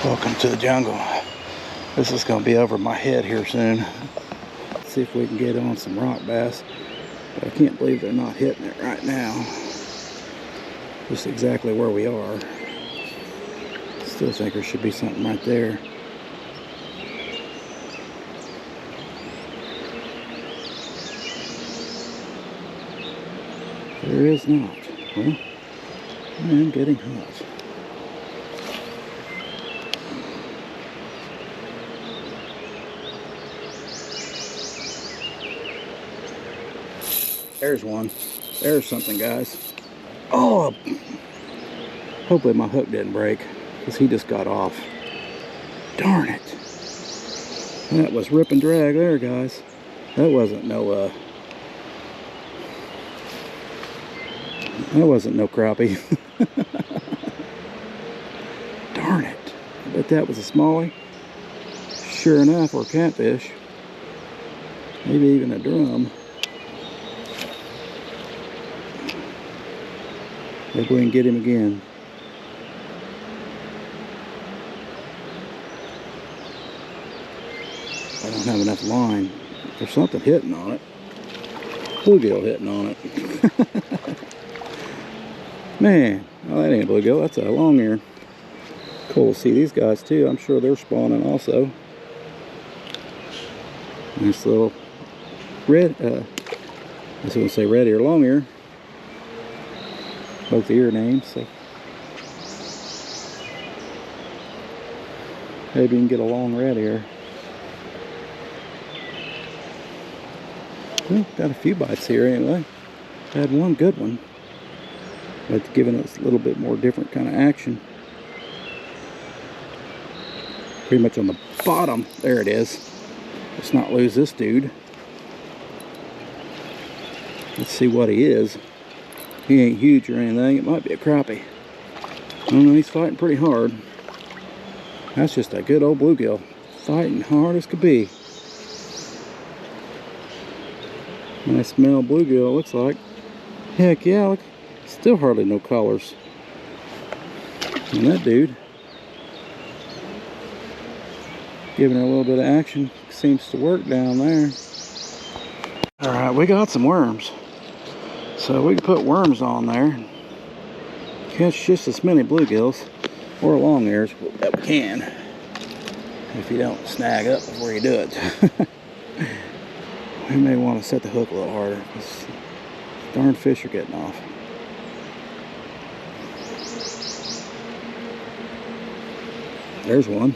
Welcome to the jungle. This is going to be over my head here soon. Let's see if we can get on some rock bass. But I can't believe they're not hitting it right now. Just exactly where we are. Still think there should be something right there. There is not. Well, I am getting hot. There's one. There's something, guys. Oh! Hopefully my hook didn't break, because he just got off. Darn it. That was rip and drag there, guys. That wasn't no, crappie. Darn it. I bet that was a smallie. Sure enough, or catfish. Maybe even a drum. Maybe we can get him again. I don't have enough line. There's something hitting on it. Bluegill hitting on it. Man, well, that ain't bluegill. That's a long ear. Cool to see these guys too. I'm sure they're spawning also. Nice little red, I was going to say red ear, long ear. Both ear names, so maybe you can get a long red ear. Well, got a few bites here anyway. Had one good one, but giving us a little bit more different kind of action. Pretty much on the bottom. There it is. Let's not lose this dude. Let's see what he is. He ain't huge or anything. It might be a crappie. I don't know, he's fighting pretty hard. That's just a good old bluegill. Fighting hard as could be. Nice smell bluegill, looks like. Heck yeah, look. Still hardly no colors. And that dude, giving her a little bit of action, seems to work down there. Alright, we got some worms. So we can put worms on there. Catch just as many bluegills or long ears that we can. If you don't snag up before you do it. We may want to set the hook a little harder, because darn fish are getting off. There's one.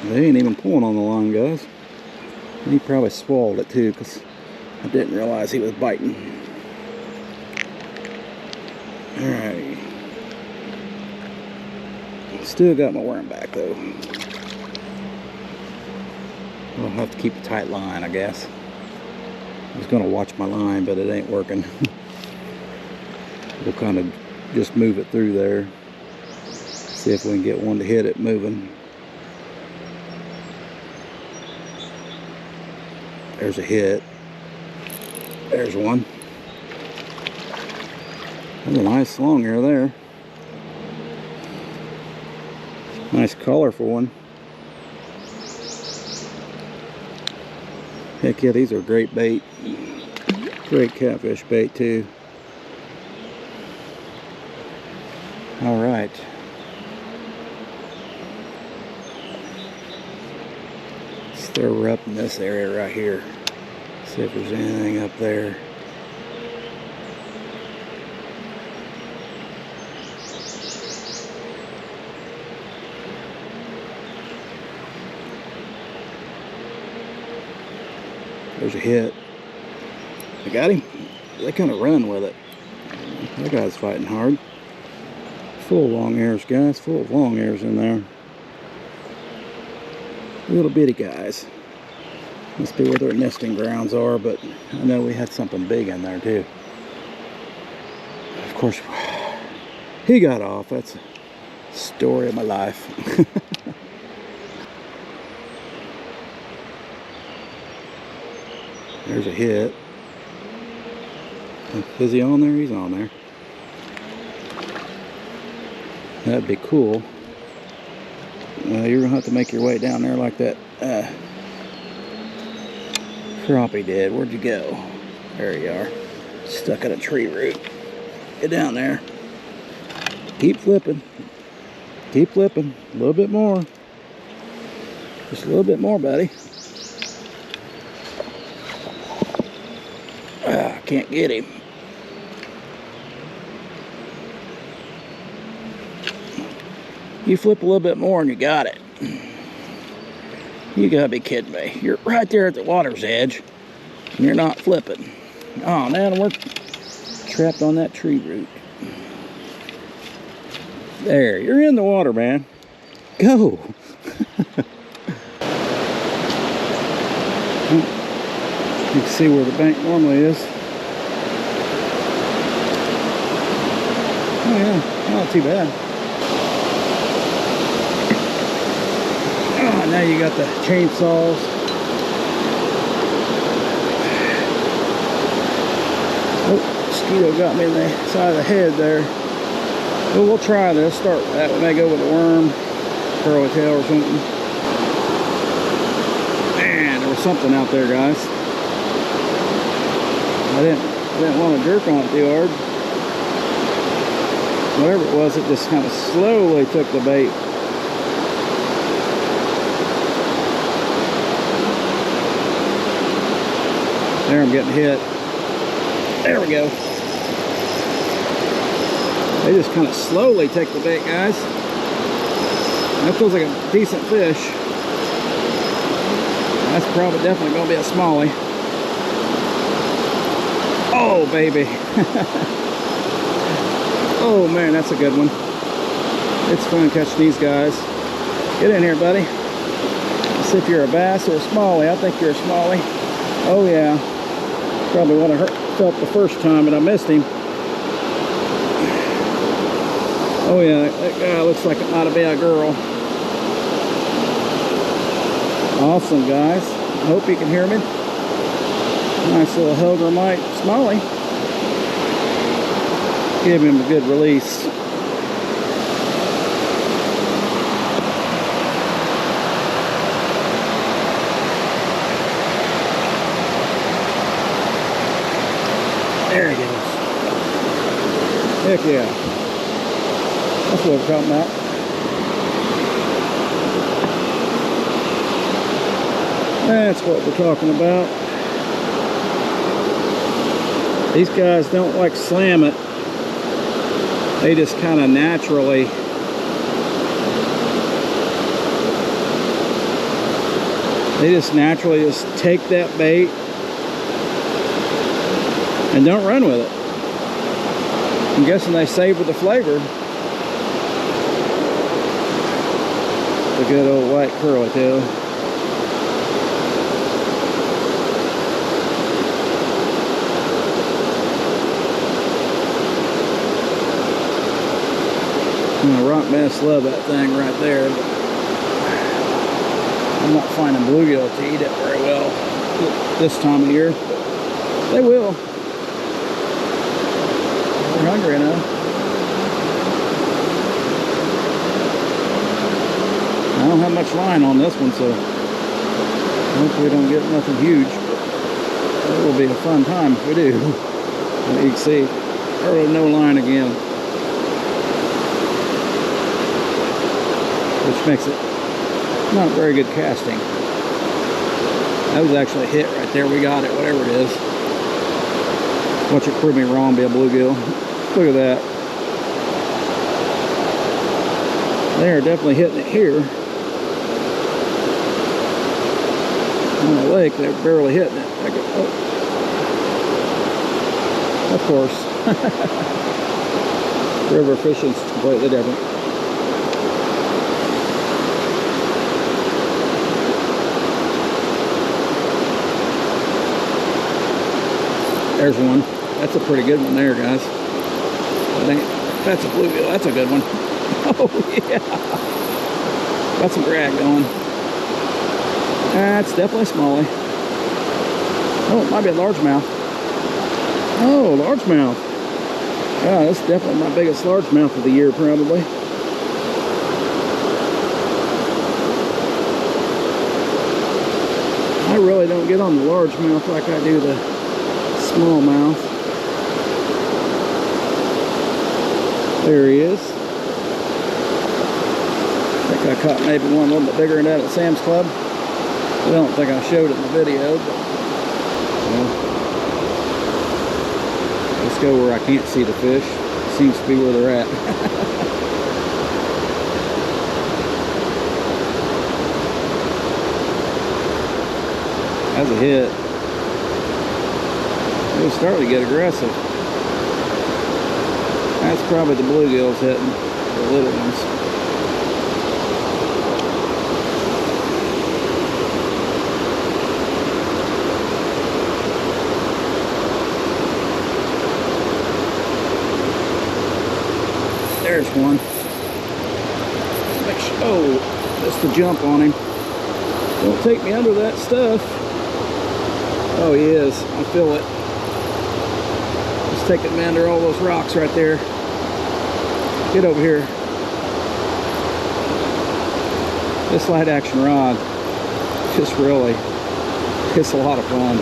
They ain't even pulling on the line, guys. He probably swallowed it too, because I didn't realize he was biting. Alright. Still got my worm back though. I'll have to keep a tight line, I guess. I was going to watch my line, but it ain't working. We'll kind of just move it through there. See if we can get one to hit it moving. There's a hit. There's one. That's a nice long ear there. Nice colorful one. Heck yeah, these are great bait. Great catfish bait too. Alright. Stir up in this area right here. See if there's anything up there. There's a hit. I got him. They kind of run with it. That guy's fighting hard. Full of long ears, guys. Full of long ears in there. Little bitty guys. Must be where their nesting grounds are, but I know we had something big in there too. Of course, he got off. That's a story of my life. There's a hit. Is he on there? He's on there. That'd be cool. You're gonna have to make your way down there like that crappie did. Where'd you go? There you are. Stuck in a tree root. Get down there. Keep flipping. Keep flipping. A little bit more. Just a little bit more, buddy. Can't get him. You flip a little bit more and you got it. You gotta be kidding me. You're right there at the water's edge and you're not flipping. Oh man, we're trapped on that tree root. There, you're in the water, man. Go. You can see where the bank normally is. Oh yeah, not too bad. Oh, now you got the chainsaws. Oh, mosquito got me in the side of the head there. Well, we'll try this. Start with that. We may go with a worm, curly tail or something. Man, there was something out there, guys. I didn't want to jerk on it too hard. Whatever it was, it just kind of slowly took the bait. There, I'm getting hit. There we go. They just kind of slowly take the bait, guys. That feels like a decent fish. That's probably definitely going to be a smallie. Oh, baby. Oh, man, that's a good one. It's fun catching these guys. Get in here, buddy. Let's see if you're a bass or a smallie. I think you're a smallie. Oh, yeah. Probably what I felt the first time, but I missed him. Oh, yeah, that guy looks like it might have been a girl. Awesome, guys. I hope you can hear me. Nice little Hellgrammite smallie. Give him a good release. There he goes. Heck yeah. That's what we're talking about. That's what we're talking about. These guys don't like slam it. They just kind of naturally just take that bait and don't run with it. I'm guessing they savor the flavor. The good old white curly tail. Rock bass love that thing right there, but I'm not finding bluegill to eat it very well this time of year. They will. They're hungry enough. I don't have much line on this one, so hopefully we don't get nothing huge. It will be a fun time if we do. You can see, there's no line again. Which makes it not very good casting. That was actually a hit right there. We got it, whatever it is. Watch it prove me wrong, be a bluegill. Look at that. They are definitely hitting it here. On the lake, they're barely hitting it. Oh. Of course. River fishing is completely different. There's one. That's a pretty good one there, guys. That's a bluegill. That's a good one. Oh, yeah. Got some drag going. That's definitely smallie. Oh, it might be a largemouth. Oh, largemouth. Yeah, that's definitely my biggest largemouth of the year, probably. get on the largemouth like I do the smallmouth. There he is. I think I caught maybe one a little bit bigger than that at Sam's Club. I don't think I showed it in the video, but well, let's go where I can't see the fish. Seems to be where they're at. That's a hit. It was starting to get aggressive. That's probably the bluegills hitting, the little ones. There's one. Oh, that's the jump on him. Don't take me under that stuff. Oh, he is. I feel it. Let's take him under all those rocks right there. Get over here. This light action rod, just really, it's a lot of fun.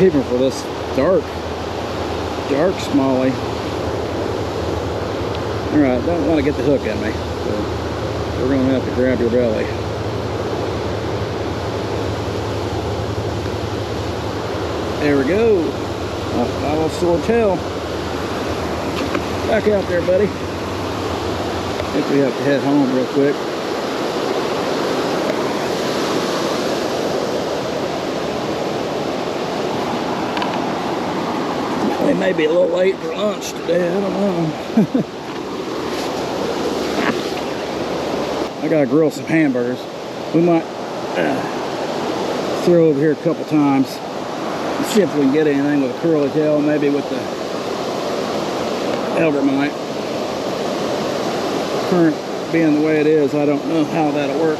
Even for this dark smallie. Alright, don't want to get the hook in me. So we're going to have to grab your belly. There we go. Oh, I lost sore tail. Back out there, buddy. I think we have to head home real quick. We may be a little late for lunch today. I don't know. I gotta grill some hamburgers. We might throw over here a couple times. See if we can get anything with a curly tail, maybe with the Elvermite. Current being the way it is, I don't know how that'll work.